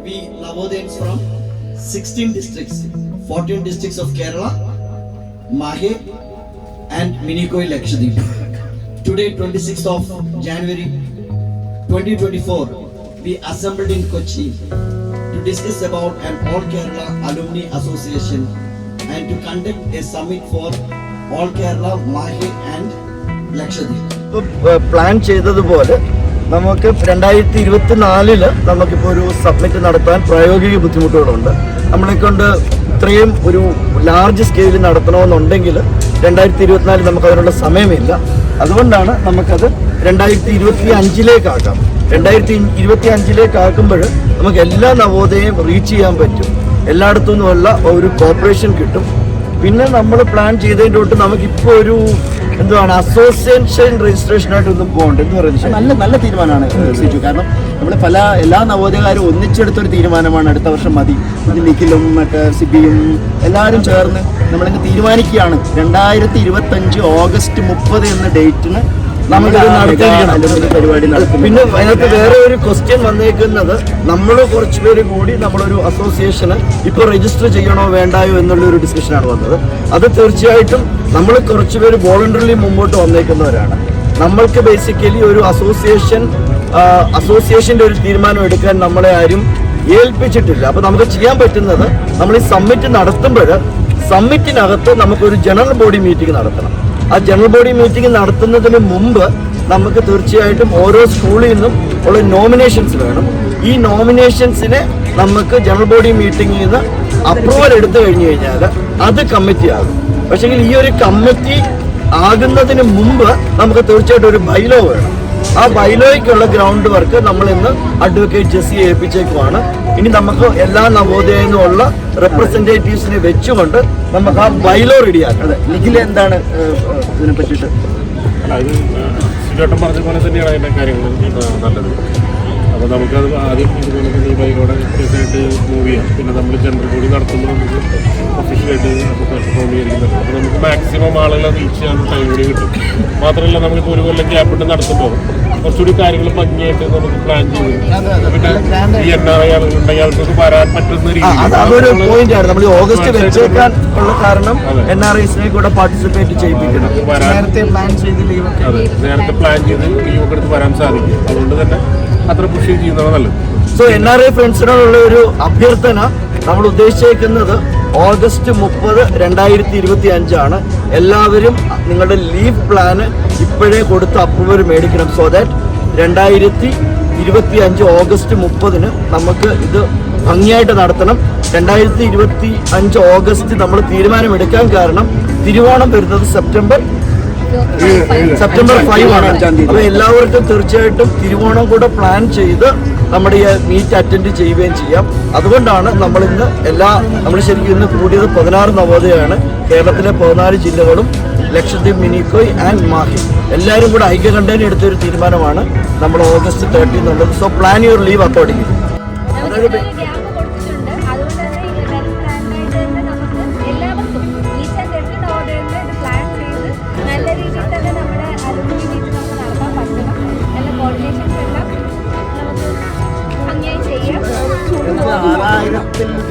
we Navodayans from 16 districts, 14 districts of Kerala, Mahe and Minikoi Lakshadweep. Today, 26th of January 2024, we assembled in Kochi to discuss about an All Kerala Alumni Association and to conduct a summit for All Kerala, Mahe and Lakshadweep. Plan ചെയ്തതുപോലെ നമുക്ക് 2024 നമുക്കിപ്പോൾ ഒരു submit നടത്താൻ പ്രായോഗിക ബുദ്ധിമുട്ടുകളുണ്ട്. നമ്മളെക്കൊണ്ട് ഇത്രയും ഒരു ലാർജ് സ്കെയിലിൽ നടത്തണമെന്നുണ്ടെങ്കിൽ 2024 നമുക്ക് അതിനുള്ള സമയമില്ല. അതുകൊണ്ടാണ് നമുക്കത് 2025 2025 ആക്കുമ്പോൾ നമുക്ക് എല്ലാ നവോദയയും റീച്ച് ചെയ്യാൻ പറ്റും. എല്ലായിടത്തു നിന്നുമുള്ള ഒരു കോപ്പറേഷൻ കിട്ടും. പിന്നെ നമ്മൾ പ്ലാൻ ചെയ്തതിൻ്റെ തൊട്ട് നമുക്കിപ്പോൾ ഒരു എന്താണ് അസോസിയേഷൻ രജിസ്ട്രേഷനായിട്ടൊന്നും പോകണ്ട എന്ന് പറയുന്നത് നല്ല തീരുമാനമാണ് സിജു. കാരണം നമ്മൾ എല്ലാ നവോദയക്കാരും ഒന്നിച്ചെടുത്തൊരു തീരുമാനമാണ് അടുത്ത വർഷം മതി. ഇത് നിഖിലും മറ്റേ സിബിയും എല്ലാവരും ചേർന്ന് നമ്മളിങ്ങ് തീരുമാനിക്കുകയാണ് 2025 ഓഗസ്റ്റ് 30 എന്ന ഡേറ്റിന് പരിപാടി. പിന്നെ അതിനകത്ത് വേറെ ഒരു ക്വസ്റ്റ്യൻ വന്നേക്കുന്നത് നമ്മൾ കുറച്ച് പേര് കൂടി നമ്മളൊരു അസോസിയേഷന് ഇപ്പോൾ രജിസ്റ്റർ ചെയ്യണോ വേണ്ടായോ എന്നുള്ളൊരു ഡിസ്കഷനാണ് വന്നത്. അത് തീർച്ചയായിട്ടും നമ്മൾ കുറച്ച് പേര് വോളണ്ടറിലി മുമ്പോട്ട് വന്നേക്കുന്നവരാണ്. നമ്മൾക്ക് ബേസിക്കലി ഒരു അസോസിയേഷൻ്റെ ഒരു തീരുമാനം എടുക്കാൻ നമ്മളെ ആരും ഏൽപ്പിച്ചിട്ടില്ല. അപ്പോൾ നമുക്ക് ചെയ്യാൻ പറ്റുന്നത് നമ്മൾ ഈ സമ്മിറ്റ് നടത്തുമ്പോൾ സമ്മിറ്റിനകത്ത് നമുക്കൊരു ജനറൽ ബോഡി മീറ്റിംഗ് നടത്തണം. ആ ജനറൽ ബോഡി മീറ്റിംഗ് നടത്തുന്നതിന് മുമ്പ് നമുക്ക് തീർച്ചയായിട്ടും ഓരോ സ്കൂളിൽ നിന്നും ഉള്ള നോമിനേഷൻസ് വേണം. ഈ നോമിനേഷൻസിനെ നമുക്ക് ജനറൽ ബോഡി മീറ്റിംഗിൽ നിന്ന് അപ്രൂവൽ എടുത്തു കഴിഞ്ഞു കഴിഞ്ഞാൽ അത് കമ്മിറ്റി ആകും. പക്ഷേ ഈ ഒരു കമ്മിറ്റി ആകുന്നതിന് മുമ്പ് നമുക്ക് തീർച്ചയായിട്ടും ഒരു ബൈലോ വേണം. ആ ബൈലോയ്ക്കുള്ള ഗ്രൗണ്ട് വർക്ക് നമ്മൾ ഇന്ന് അഡ്വക്കേറ്റ് ജെസ്സിയെ ഏൽപ്പിച്ചേക്കുവാണ്. ഇനി നമുക്ക് എല്ലാ നവോദയയിൽ നിന്നുള്ള റെപ്രസെന്റേറ്റീവ്സിനെ വെച്ചുകൊണ്ട് നമുക്ക് ആ ബൈലോ റെഡിയാക്കാം. നിഖിൽ എന്താണ് ഇതിനെ പറ്റിയിട്ട്? ചേട്ടൻ പറഞ്ഞ പോലെ തന്നെയാണ് അതിൻ്റെ കാര്യങ്ങൾ നല്ലത്. അപ്പോൾ നമുക്കത് ആദ്യം ഇതുപോലെ തന്നെ ഈ ബൈലോടെ കേസായിട്ട് മൂവ് ചെയ്യാം. പിന്നെ നമ്മൾ ജനറൽ ബോഡി നടത്തുമ്പോൾ നമുക്ക് ഒഫീഷ്യലായിട്ട് ഫോം ചെയ്യുന്നുണ്ട്. അപ്പോൾ നമുക്ക് മാക്സിമം ആളുകളെ റീച്ച് ചെയ്യാനുള്ള ടൈം കൂടി കിട്ടും. മാത്രമല്ല നമ്മളിപ്പോൾ ഒരു കൊല്ലം ഗ്യാപ്പിട്ട് നടത്തുമ്പോൾ കുറച്ചുകൂടി കാര്യങ്ങൾ ഭംഗിയായിട്ട് നമുക്ക് പ്ലാൻ ചെയ്ത് പിന്നെ ഈ NRI ആളുകളുണ്ടെങ്കിൽ അവർക്ക് വരാൻ പറ്റുന്ന അതൊരു പോയിന്റാണ്. നമ്മൾ ഓഗസ്റ്റ് വെച്ചേക്കാൻ ഉള്ള കാരണം NRIസിനെ കൂടെ പാർട്ടിസിപ്പേറ്റ് ചെയ്യിപ്പിക്കണം. നേരത്തെ പ്ലാൻ ചെയ്ത് ലീവൊക്കെ ലീവൊക്കെ എടുത്ത് വരാൻ സാധിക്കും. അതുകൊണ്ട് തന്നെ അത്ര പുഷ് ചെയ്യുന്നതാണ് നല്ലത്. സോ NRI ഫ്രണ്ട്സിനോടുള്ള ഒരു അഭ്യർത്ഥന, നമ്മൾ ഉദ്ദേശിക്കുന്നത് ഓഗസ്റ്റ് 30, 2025 എല്ലാവരും നിങ്ങളുടെ ലീവ് പ്ലാന് ഇപ്പോഴേ കൊടുത്ത് അപ്രൂവൽ മേടിക്കണം. സോ ദാറ്റ് 2025 ഓഗസ്റ്റ് 30 നമുക്ക് ഇത് ഭംഗിയായിട്ട് നടത്തണം. 2025 ഓഗസ്റ്റ് നമ്മൾ തീരുമാനമെടുക്കാൻ കാരണം തിരുവോണം വരുന്നത് സെപ്റ്റംബർ 5 ആണ്. അപ്പോൾ എല്ലാവർക്കും തീർച്ചയായിട്ടും തിരുവോണം കൂടെ പ്ലാൻ ചെയ്ത് നമ്മുടെ ഈ മീറ്റ് അറ്റൻഡ് ചെയ്യുകയും ചെയ്യാം. അതുകൊണ്ടാണ് നമ്മളിന്ന് നമ്മൾ ശരിക്കും ഇന്ന് കൂടിയത് 16 നവോദയമാണ്. കേരളത്തിലെ 14 ജില്ലകളും ലക്ഷദ്വീപ്, മിനിക്കോയ് ആൻഡ് മാഹി എല്ലാവരും കൂടെ ഐക്യകണ്ഠേന എടുത്തൊരു തീരുമാനമാണ് നമ്മൾ ഓഗസ്റ്റ് 30 എന്നുള്ളത്. So plan your leave according.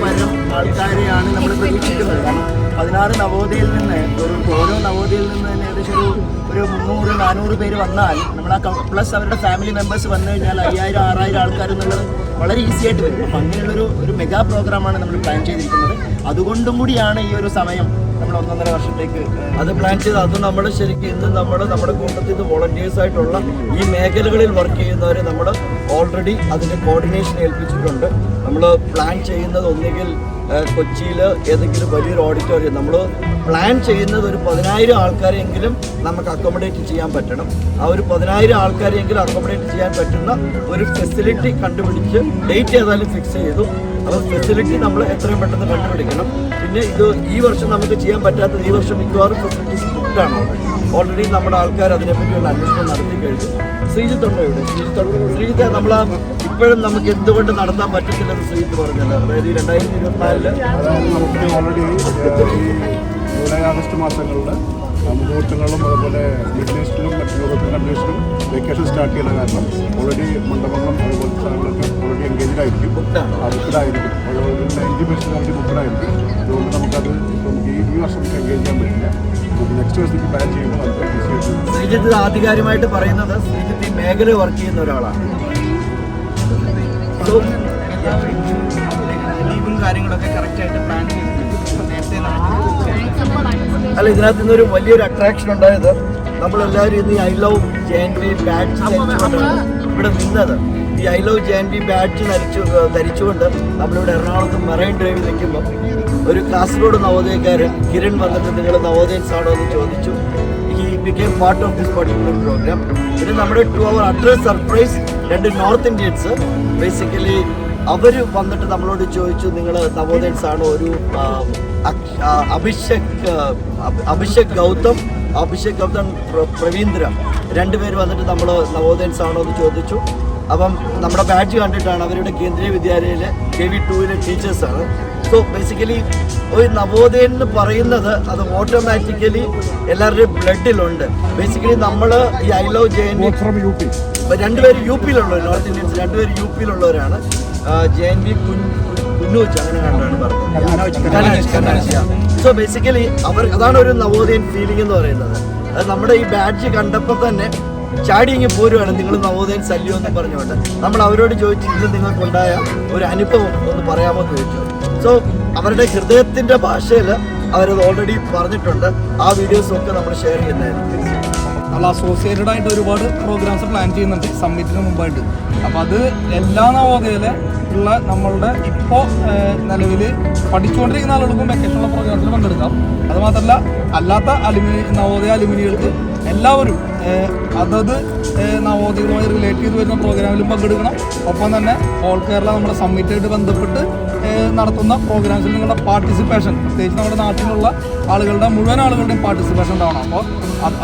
പരം ആൾക്കാരെയാണ് നമ്മൾ പ്രതീക്ഷിക്കുന്നത്. കാരണം 16 നവോദയയിൽ നിന്ന് ഓരോ നവോദയയിൽ നിന്ന് തന്നെ ഏകദേശം ഒരു 300-400 പേര് വന്നാൽ നമ്മൾ പ്ലസ് അവരുടെ ഫാമിലി മെമ്പേഴ്സ് വന്നു കഴിഞ്ഞാൽ 5000-6000 ആൾക്കാർ എന്നുള്ളത് വളരെ ഈസി ആയിട്ട് വരും. അപ്പം അങ്ങനെയുള്ളൊരു മെഗാ പ്രോഗ്രാമാണ് നമ്മൾ പ്ലാൻ ചെയ്തിരിക്കുന്നത്. അതുകൊണ്ടും കൂടിയാണ് ഈ ഒരു സമയം നമ്മൾ 1.5 വർഷത്തേക്ക് അത് പ്ലാൻ ചെയ്ത്. അത് നമ്മൾ ശരിക്കും ഇന്ന് നമ്മുടെ കൂട്ടത്തിൽ നിന്ന് വോളണ്ടിയേഴ്സ് ആയിട്ടുള്ള ഈ മേഖലകളിൽ വർക്ക് ചെയ്യുന്നവരെ നമ്മൾ ഓൾറെഡി അതിൻ്റെ കോർഡിനേഷൻ ഏൽപ്പിച്ചിട്ടുണ്ട്. നമ്മൾ പ്ലാൻ ചെയ്യുന്നത് ഒന്നുകിൽ കൊച്ചിയിൽ ഏതെങ്കിലും വലിയൊരു ഓഡിറ്റോറിയം, നമ്മൾ പ്ലാൻ ചെയ്യുന്നത് ഒരു 10,000 ആൾക്കാരെങ്കിലും നമുക്ക് അക്കോമഡേറ്റ് ചെയ്യാൻ പറ്റണം. ആ ഒരു 10,000 ആൾക്കാരെങ്കിലും അക്കോമഡേറ്റ് ചെയ്യാൻ പറ്റുന്ന ഒരു ഫെസിലിറ്റി കണ്ടുപിടിച്ച് ഡേറ്റ് ഏതായാലും ഫിക്സ് ചെയ്തു. അപ്പോൾ ഫെസിലിറ്റി നമ്മൾ എത്രയും പെട്ടെന്ന് കണ്ടുപിടിക്കണം. പിന്നെ ഇത് ഈ വർഷം നമുക്ക് ചെയ്യാൻ പറ്റാത്തത്, ഈ വർഷം മിക്കവാറും ഫെസിലിറ്റീസ് ബുക്കാണ് ഓൾറെഡി. നമ്മുടെ ആൾക്കാർ അതിനെപ്പറ്റിയുള്ള അന്വേഷണം നടത്തി കഴിഞ്ഞു. ശ്രീജിത്തുണ്ടോ ഇവിടെ? ശ്രീജിത്ത് നമ്മൾ ഇപ്പോഴും നമുക്ക് എന്തുകൊണ്ട് നടത്താൻ പറ്റത്തില്ലെന്ന് ശ്രീജിത്ത് പറഞ്ഞല്ലോ. അതായത് 2024 ജൂലൈ ആഗസ്റ്റ് മാസങ്ങളിൽ മുഹൂർത്തങ്ങളും അതുപോലെ മിഡിൽ ഈസ്റ്റിലും മറ്റ് യൂറോപ്യൻ കൺട്രീസിലും വെക്കേഷൻ സ്റ്റാർട്ട് ചെയ്യുന്ന കാരണം ഓൾറെഡി മണ്ഡപങ്ങളും അതുപോലത്തെ സ്ഥലങ്ങളൊക്കെ ഓൾറെഡി എൻഗേജ്ഡ് ആയിരിക്കും, ബുക്ക്ഡായിരിക്കും. ഒരു 90% ബുക്ക്ഡായിരിക്കും. അതുകൊണ്ട് നമുക്കത് ഈ വർഷം എൻഗേജ് ചെയ്യാൻ പറ്റില്ല. നെക്സ്റ്റ് വർഷത്തേക്ക് പ്ലാൻ ചെയ്യുമ്പോൾ നമുക്ക് തീർച്ചയായിട്ടും. ശ്രീജിത്ത് ആധികാരികമായിട്ട് പറയുന്നത് ശ്രീജിത്ത് ഈ മേഖല വർക്ക് ചെയ്യുന്ന ഒരാളാണ്. ലീവും കാര്യങ്ങളൊക്കെ കറക്റ്റായിട്ട് പ്ലാൻ ചെയ്തിട്ടുണ്ട്. നേരത്തെ അല്ല, ഇതിനകത്ത് നിന്നൊരു വലിയൊരു അട്രാക്ഷൻ ഉണ്ടായത് നമ്മളെല്ലാവരും ഇന്ന് ഈ ഐ ലവ് JNV ബാഡ്ജ് ഇവിടെ നിന്നത്. ഈ ഐ ലവ് JNV ബാഡ്ജ് ധരിച്ചുകൊണ്ട് നമ്മളിവിടെ എറണാകുളത്ത് മറൈൻ ഡ്രൈവിൽ നിൽക്കുമ്പോൾ ഒരു കാസർഗോഡ് നവോദയക്കാരൻ കിരൺ വന്നിട്ട് നിങ്ങൾ നവോദയൻസ് ആണോ എന്ന് ചോദിച്ചു. He became part of this particular program. പിന്നെ നമ്മുടെ to our other surprise 2 north Indians basically അവർ വന്നിട്ട് നമ്മളോട് ചോദിച്ചു നിങ്ങൾ നവോദയൻസ് ആണോ. ഒരു അഭിഷേക് ഗൗതം പ്രവീന്ദ്ര 2 പേര് വന്നിട്ട് നമ്മൾ നവോദയൻസ് ആണോ എന്ന് ചോദിച്ചു. അപ്പം നമ്മുടെ ബാഡ്ജ് കണ്ടിട്ടാണ്. അവരുടെ കേന്ദ്രീയ വിദ്യാലയയിലെ KV2 ടീച്ചേഴ്സാണ്. സോ ബേസിക്കലി ഒരു നവോദയൻ എന്ന് പറയുന്നത് അത് ഓട്ടോമാറ്റിക്കലി എല്ലാവരുടെയും ബ്ലഡിലുണ്ട്. ബേസിക്കലി നമ്മൾ ഈ ഐ ലവ് JNV 2 പേര് UP-യിലുള്ളവർ, നോർത്ത് ഇന്ത്യൻസ് 2 പേര് UP-യിലുള്ളവരാണ്. JNV കുന്നൂച്ച് അങ്ങനെ കണ്ടാണ് പറഞ്ഞത്. സോ ബേസിക്കലി അതാണ് ഒരു നവോദയൻ ഫീലിംഗ് എന്ന് പറയുന്നത്. അത് നമ്മുടെ ഈ ബാഡ്ജ് കണ്ടപ്പോൾ തന്നെ ചാടി ഇങ്ങ് പോരുവാണ് നിങ്ങൾ നവോദയൻ സല്യോ എന്ന് പറഞ്ഞുകൊണ്ട്. നമ്മൾ അവരോട് ചോദിച്ചു ഇന്ന് നിങ്ങൾക്കുണ്ടായ ഒരു അനുഭവം ഒന്ന് പറയാമോ എന്ന് ചോദിച്ചു. സോ അവരുടെ ഹൃദയത്തിൻ്റെ ഭാഷയിൽ അവരത് ഓൾറെഡി പറഞ്ഞിട്ടുണ്ട്. ആ വീഡിയോസും ഒക്കെ നമ്മൾ ഷെയർ ചെയ്യുന്നതായിരിക്കും. നമ്മൾ അസോസിയേറ്റഡ് ആയിട്ട് ഒരുപാട് പ്രോഗ്രാംസ് പ്ലാൻ ചെയ്യുന്നുണ്ട് സമ്മിറ്റിന് മുമ്പായിട്ട്. അപ്പോൾ അത് എല്ലാ നവോദയയിലെ ഉള്ള നമ്മളുടെ ഇപ്പോൾ നിലവിൽ പഠിച്ചുകൊണ്ടിരിക്കുന്ന ആളുകൾക്കും വെക്കേഷനുള്ള പ്രോഗ്രാംസിൽ പങ്കെടുക്കാം. അതുമാത്രമല്ല അല്ലാത്ത നവോദയ അലുമിനികൾക്ക് എല്ലാവരും അതത് നവോദയവുമായി റിലേറ്റ് ചെയ്ത് വരുന്ന പ്രോഗ്രാമിലും പങ്കെടുക്കണം. ഒപ്പം തന്നെ ഓൾ കേരള നമ്മുടെ സമ്മിറ്റായിട്ട് ബന്ധപ്പെട്ട് നടത്തുന്ന പ്രോഗ്രാംസിൽ നിങ്ങളുടെ പാർട്ടിസിപ്പേഷൻ, പ്രത്യേകിച്ച് നമ്മുടെ നാട്ടിലുള്ള ആളുകളുടെ മുഴുവൻ ആളുകളുടെയും പാർട്ടിസിപ്പേഷൻ ഉണ്ടാവണം. അപ്പോൾ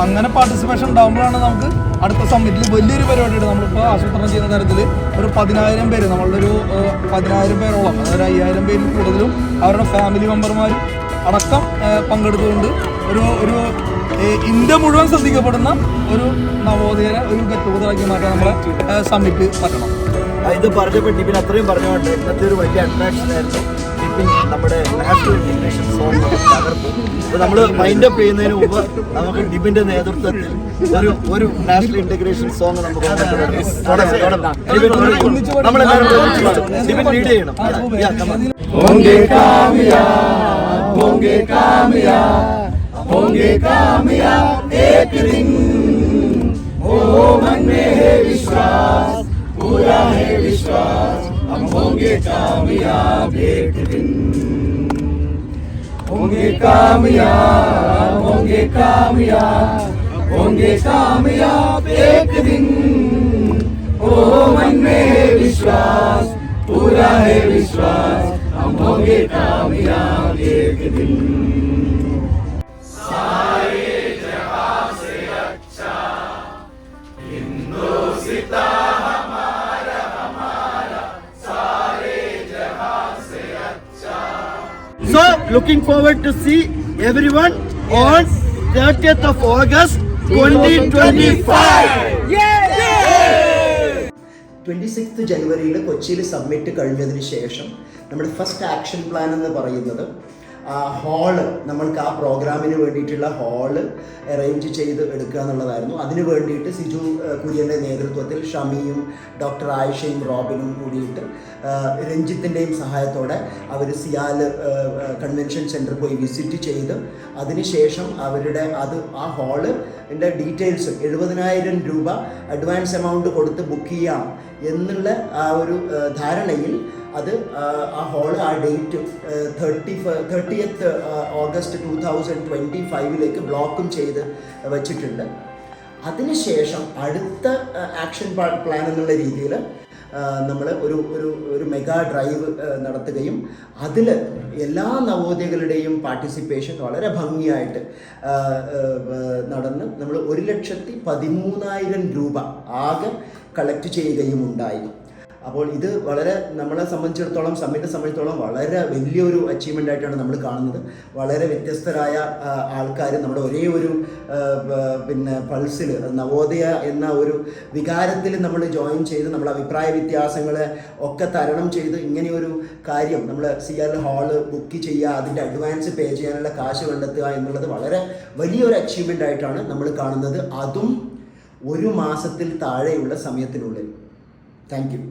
അങ്ങനെ പാർട്ടിസിപ്പേഷൻ ഉണ്ടാകുമ്പോഴാണ് നമുക്ക് അടുത്ത സമ്മിറ്റിൽ വലിയൊരു പരിപാടിയുണ്ട്. നമ്മളിപ്പോൾ ആസൂത്രണം ചെയ്യുന്ന തരത്തിൽ ഒരു 10,000 പേര്, നമ്മളുടെ ഒരു 10,000 പേരോളം, അതൊരു 5,000 പേരിൽ കൂടുതലും അവരുടെ ഫാമിലി മെമ്പർമാരും അടക്കം പങ്കെടുത്തുകൊണ്ട് ഒരു ഇന്ത്യ മുഴുവൻ ശ്രദ്ധിക്കപ്പെടുന്ന ഒരു നവോദയനെ ഒരു ഗെറ്റ് ടുഗദറാക്കി മാറ്റാൻ നമ്മളെ സമ്മിറ്റ് പറ്റണം. ഇത് പറഞ്ഞപ്പോൾ ഡിബിൻ അത്രയും പറഞ്ഞുകൊണ്ട് ഇന്നത്തെ ഒരു വലിയ അട്രാക്ഷൻ ആയിരുന്നു. ഡിബിൻ നമ്മുടെ നാഷണൽ ഇന്റഗ്രേഷൻ സോങ് തകർത്തു. അപ്പോൾ നമ്മൾ മൈൻഡ് അപ്പ് ചെയ്യുന്നതിന് മുമ്പ് നമുക്ക് ഡിബിൻ്റെ നേതൃത്വത്തിൽ ഒരു നാഷണൽ ഇന്റഗ്രേഷൻ സോങ് നമുക്ക് നമ്മളെല്ലാവരും ഡിബിൻ ലീഡ് ചെയ്യണം. होंगे कामयाब एक दिन, ओ मन में है विश्वास, पूरा है विश्वास, हम होंगे कामयाब एक दिन, होंगे कामयाब, होंगे कामयाब, होंगे कामयाब एक दिन, ओ मन में है विश्वास, पूरा है विश्वास, हम होंगे कामयाब एक दिन. So, looking forward to see everyone on 30th of August 2025. 26th ജനുവരിയിൽ കൊച്ചിയിൽ സബ്മിറ്റ് കഴിഞ്ഞതിന് ശേഷം നമ്മുടെ ഫസ്റ്റ് ആക്ഷൻ പ്ലാൻ എന്ന് പറയുന്നത് ഹാള്, നമ്മൾക്ക് ആ പ്രോഗ്രാമിന് വേണ്ടിയിട്ടുള്ള ഹാള് അറേഞ്ച് ചെയ്ത് എടുക്കുക എന്നുള്ളതായിരുന്നു. അതിന് വേണ്ടിയിട്ട് സിജു കുര്യൻ്റെ നേതൃത്വത്തിൽ ഷമിയും ഡോക്ടർ ആയിഷയും റോബിനും കൂടിയിട്ട് രഞ്ജിത്തിൻ്റെയും സഹായത്തോടെ അവർ സിയാൽ കൺവെൻഷൻ സെൻറ്റർ പോയി വിസിറ്റ് ചെയ്ത് അതിനുശേഷം അവരുടെ ആ ഹാളിൻ്റെ ഡീറ്റെയിൽസ് 70,000 രൂപ അഡ്വാൻസ് എമൗണ്ട് കൊടുത്ത് ബുക്ക് ചെയ്യാം എന്നുള്ള ആ ഒരു ധാരണയിൽ അത് ആ ഹാള് ആ ഡേറ്റ് 30th ഓഗസ്റ്റ് 2025 ബ്ലോക്കും ചെയ്ത് വച്ചിട്ടുണ്ട്. അതിനുശേഷം അടുത്ത ആക്ഷൻ പ്ലാൻ എന്നുള്ള രീതിയിൽ നമ്മൾ ഒരു മെഗാ ഡ്രൈവ് നടത്തുകയും അതിൽ എല്ലാ നവോദയകളുടെയും പാർട്ടിസിപ്പേഷൻ വളരെ ഭംഗിയായിട്ട് നടന്ന് നമ്മൾ 1,13,000 രൂപ ആകെ കളക്ട് ചെയ്യുകയും ഉണ്ടായി. അപ്പോൾ ഇത് വളരെ നമ്മളെ സംബന്ധിച്ചിടത്തോളം സമ്മിറ്റിനെ സംബന്ധിച്ചിടത്തോളം വളരെ വലിയൊരു അച്ചീവ്മെൻ്റ് ആയിട്ടാണ് നമ്മൾ കാണുന്നത്. വളരെ വ്യത്യസ്തരായ ആൾക്കാർ നമ്മുടെ ഒരേ ഒരു പിന്നെ പൾസിൽ നവോദയ എന്ന ഒരു വികാരത്തിൽ നമ്മൾ ജോയിൻ ചെയ്ത് നമ്മുടെ അഭിപ്രായ വ്യത്യാസങ്ങളെ ഒക്കെ തരണം ചെയ്ത് ഇങ്ങനെയൊരു കാര്യം നമ്മൾ CR ഹാള് ബുക്ക് ചെയ്യുക, അതിൻ്റെ അഡ്വാൻസ് പേ ചെയ്യാനുള്ള കാശ് കണ്ടെത്തുക എന്നുള്ളത് വളരെ വലിയൊരു അച്ചീവ്മെൻ്റ് ആയിട്ടാണ് നമ്മൾ കാണുന്നത്. അതും 1 മാസത്തിൽ താഴെയുള്ള സമയത്തിനുള്ളിൽ. Thank you.